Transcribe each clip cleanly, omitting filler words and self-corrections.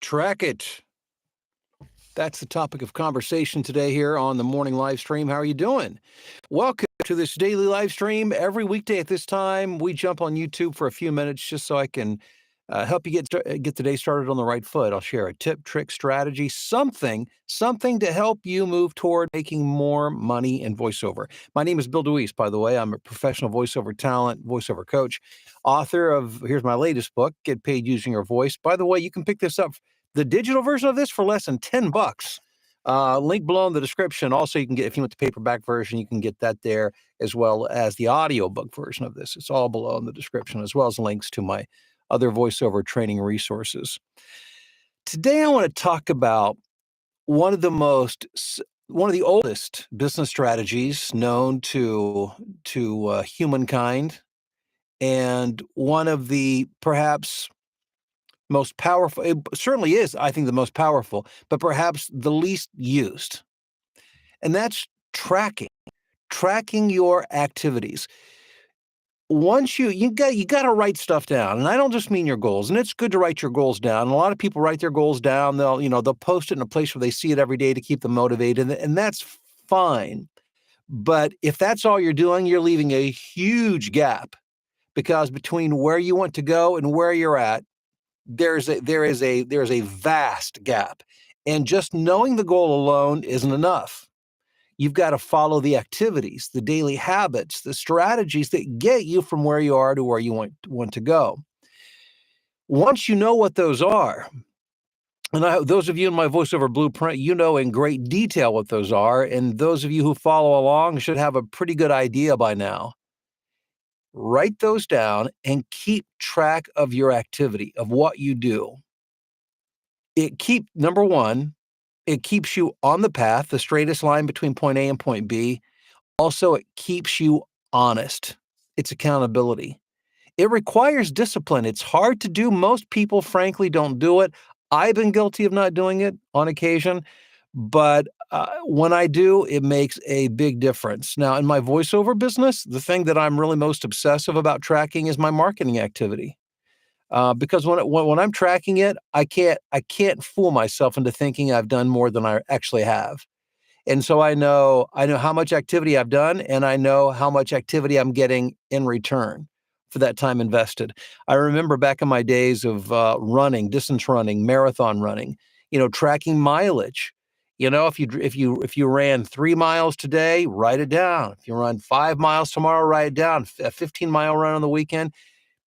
Track it. That's the topic of conversation today here on the morning live stream. How are you doing? Welcome to this daily live stream. Every weekday at this time, we jump on YouTube for a few minutes just so I can help you get the day started on the right foot. I'll share a tip, trick, strategy, something to help you move toward making more money in voiceover. My name is Bill DeWeese, by the way. I'm a professional voiceover talent, voiceover coach, author of, here's my latest book, Get Paid Using Your Voice. By the way, you can pick this up, the digital version of this, for less than $10. Link below in the description. Also, you can get, if you want the paperback version, you can get that there, as well as the audiobook version of this. It's all below in the description, as well as links to my other voiceover training resources. Today, I want to talk about one of the oldest business strategies known to humankind, and one of the perhaps most powerful. It certainly is, I think, the most powerful, but perhaps the least used, and that's tracking your activities. Once you got to write stuff down, and I don't just mean your goals. And it's good to write your goals down. And a lot of people write their goals down. They'll post it in a place where they see it every day to keep them motivated, and that's fine. But if that's all you're doing, you're leaving a huge gap, because between where you want to go and where you're at, there is a vast gap. And just knowing the goal alone isn't enough. You've got to follow the activities, the daily habits, the strategies that get you from where you are to where you want to go. Once you know what those are, and those of you in my voiceover blueprint, you know in great detail what those are, and those of you who follow along should have a pretty good idea by now. Write those down and keep track of your activity, of what you do. Number one, it keeps you on the path, the straightest line between point A and point B. Also, it keeps you honest. It's accountability. It requires discipline. It's hard to do. Most people, frankly, don't do it. I've been guilty of not doing it on occasion, but when I do, it makes a big difference. Now, in my voiceover business, the thing that I'm really most obsessive about tracking is my marketing activity. Because when I'm tracking it, I can't fool myself into thinking I've done more than I actually have. And so I know how much activity I've done, and I know how much activity I'm getting in return for that time invested. I remember back in my days of distance running, marathon running, tracking mileage. If you ran 3 miles today, write it down. If you run 5 miles tomorrow, write it down. A 15-mile run on the weekend.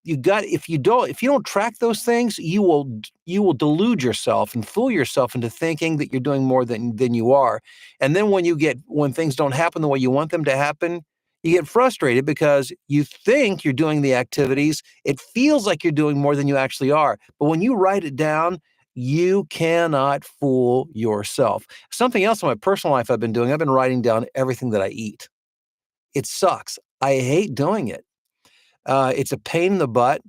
If you don't track those things, you will delude yourself and fool yourself into thinking that you're doing more than you are. And then when things don't happen the way you want them to happen, you get frustrated because you think you're doing the activities. It feels like you're doing more than you actually are. But when you write it down, you cannot fool yourself. Something else in my personal life I've been writing down everything that I eat. It sucks. I hate doing it. It's a pain in the butt.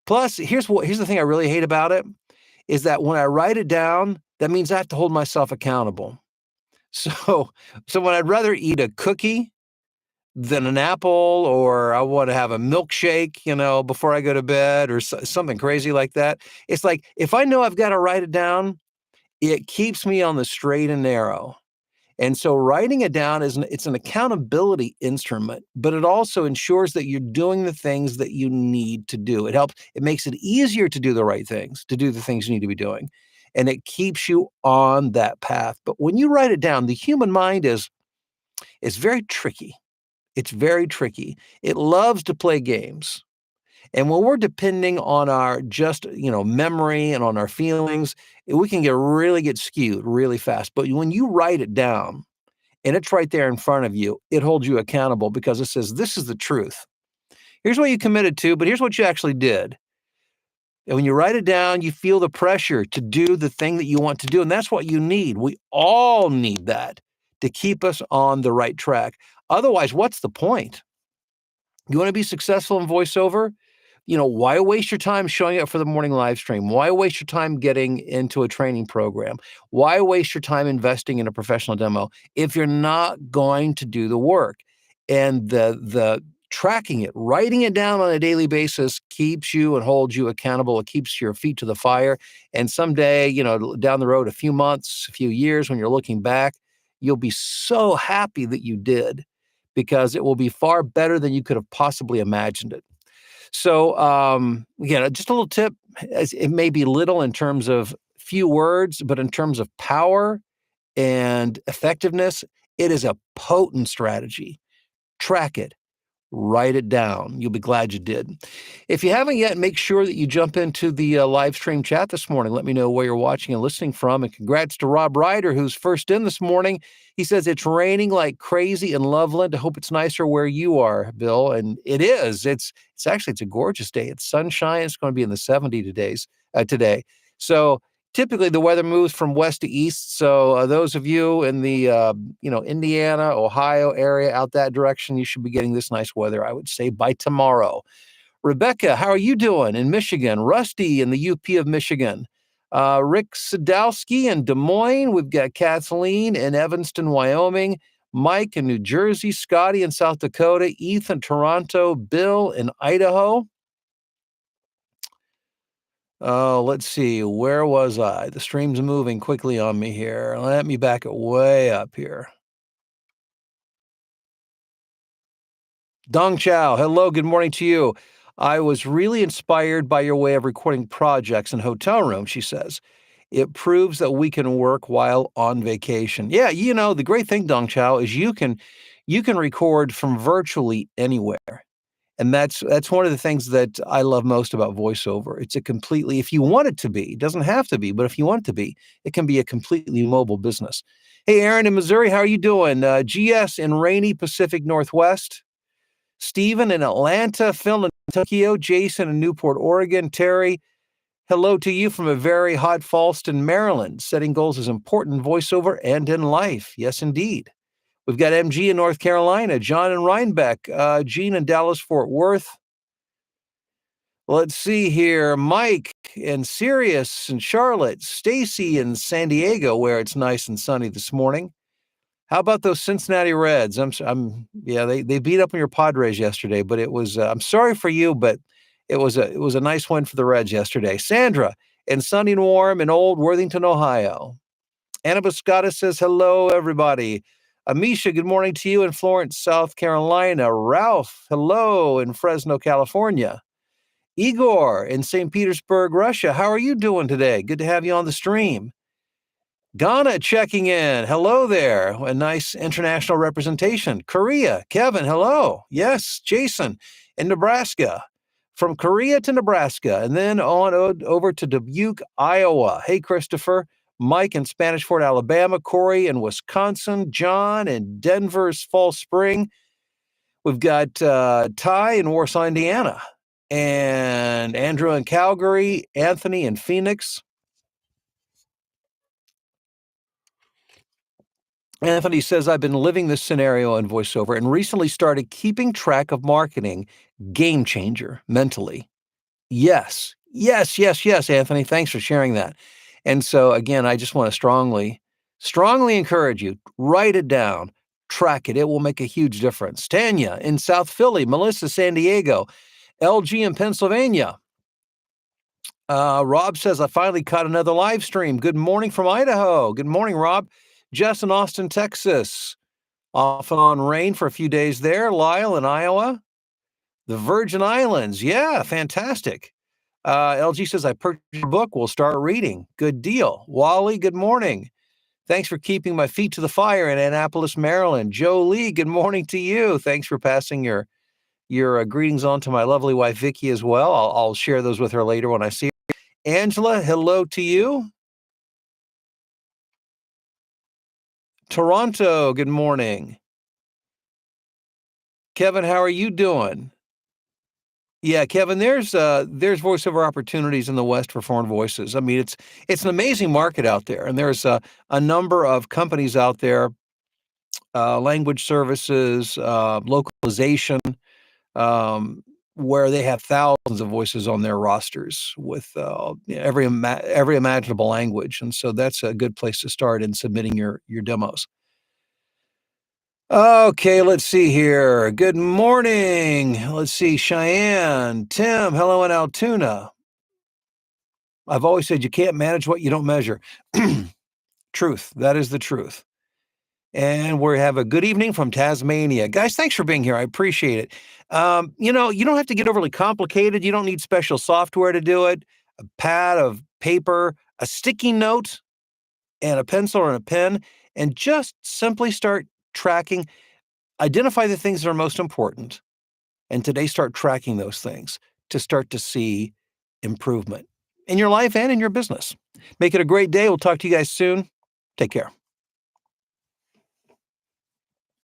Plus, here's the thing I really hate about it, is that when I write it down, that means I have to hold myself accountable. So when I'd rather eat a cookie than an apple, or I want to have a milkshake, before I go to bed, or something crazy like that. It's like, if I know I've got to write it down, it keeps me on the straight and narrow. And so writing it down it's an accountability instrument, but it also ensures that you're doing the things that you need to do. It makes it easier to do the right things, to do the things you need to be doing. And it keeps you on that path. But when you write it down, the human mind is very tricky. It's very tricky. It loves to play games. And when we're depending on our memory and on our feelings, we can get skewed really fast. But when you write it down and it's right there in front of you, it holds you accountable, because it says, this is the truth. Here's what you committed to, but here's what you actually did. And when you write it down, you feel the pressure to do the thing that you want to do. And that's what you need. We all need that to keep us on the right track. Otherwise, what's the point? You want to be successful in voiceover? Why waste your time showing up for the morning live stream? Why waste your time getting into a training program? Why waste your time investing in a professional demo if you're not going to do the work? And the tracking it, writing it down on a daily basis keeps you and holds you accountable. It keeps your feet to the fire. And someday, down the road, a few months, a few years, when you're looking back, you'll be so happy that you did because it will be far better than you could have possibly imagined it. So, again, just a little tip. It may be little in terms of few words, but in terms of power and effectiveness, it is a potent strategy. Track it. Write it down. You'll be glad you did. If you haven't yet, make sure that you jump into the live stream chat this morning. Let me know where you're watching and listening from. And congrats to Rob Ryder, who's first in this morning. He says it's raining like crazy in Loveland. I hope it's nicer where you are, Bill. And it is. It's a gorgeous day. It's sunshine. It's going to be in the 70s today. So typically the weather moves from west to east. So those of you in the Indiana, Ohio area out that direction, you should be getting this nice weather, I would say, by tomorrow. Rebecca, how are you doing in Michigan? Rusty in the UP of Michigan. Rick Sadowski in Des Moines. We've got Kathleen in Evanston, Wyoming. Mike in New Jersey. Scotty in South Dakota. Ethan, Toronto. Bill in Idaho. Let's see. Where was I? The stream's moving quickly on me here. Let me back it way up here. Dong Chow, hello, good morning to you. I was really inspired by your way of recording projects in hotel rooms, she says. It proves that we can work while on vacation. Yeah, the great thing, Dong Chow, is you can record from virtually anywhere. And that's one of the things that I love most about voiceover. It's if you want it to be, it doesn't have to be, but if you want it to be, it can be a completely mobile business. Hey, Aaron in Missouri, how are you doing? GS in rainy Pacific Northwest. Stephen in Atlanta, Phil in Tokyo, Jason in Newport, Oregon, Terry, hello to you from a very hot Fallston, Maryland. Setting goals is important in voiceover and in life. Yes, indeed. We've got MG in North Carolina, John in Rhinebeck, Gene in Dallas, Fort Worth. Let's see here. Mike in Sirius and Charlotte, Stacy in San Diego, where it's nice and sunny this morning. How about those Cincinnati Reds? They beat up on your Padres yesterday, but it was, I'm sorry for you, but it was a nice win for the Reds yesterday. Sandra in sunny and warm in Old Worthington, Ohio. Anna Biscotta says, hello, everybody. Amisha, good morning to you in Florence, South Carolina. Ralph, hello in Fresno, California. Igor in St. Petersburg, Russia. How are you doing today? Good to have you on the stream. Ghana checking in. Hello there. A nice international representation. Korea. Kevin, hello. Yes, Jason in Nebraska. From Korea to Nebraska and then on over to Dubuque, Iowa. Hey, Christopher. Mike in Spanish Fort, Alabama. Corey in Wisconsin. John in Denver's Fall Spring. We've got Ty in Warsaw, Indiana. And Andrew in Calgary. Anthony in Phoenix. Anthony says, I've been living this scenario in voiceover and recently started keeping track of marketing. Game changer mentally. Yes, Anthony. Thanks for sharing that. And so, again, I just want to strongly encourage you, write it down, track it. It will make a huge difference. Tanya in South Philly, Melissa, San Diego, LG in Pennsylvania. Rob says, I finally caught another live stream. Good morning from Idaho. Good morning, Rob. Jess in Austin, Texas. Off and on rain for a few days there. Lyle in Iowa. The Virgin Islands. Yeah, fantastic. LG says, I purchased your book. We'll start reading. Good deal. Wally, good morning. Thanks for keeping my feet to the fire in Annapolis, Maryland. Joe Lee, good morning to you. Thanks for passing your greetings on to my lovely wife, Vicky, as well. I'll share those with her later when I see her. Angela, hello to you. Toronto, good morning. Kevin, how are you doing? Yeah, Kevin, there's voiceover opportunities in the West for foreign voices. I mean, it's an amazing market out there, and there's a number of companies out there, language services, localization, where they have thousands of voices on their rosters with every imaginable language, and so that's a good place to start in submitting your demos. Okay, let's see here. Good morning. Let's see, Cheyenne, Tim, hello in Altoona. I've always said you can't manage what you don't measure. Truth. That is the truth. And we have a good evening from Tasmania. Guys, thanks for being here. I appreciate it. You don't have to get overly complicated. You don't need special software to do it. A pad of paper, a sticky note, and a pencil or a pen, and just simply start tracking. Identify the things that are most important. And today, start tracking those things to start to see improvement in your life and in your business. Make it a great day. We'll talk to you guys soon. Take care.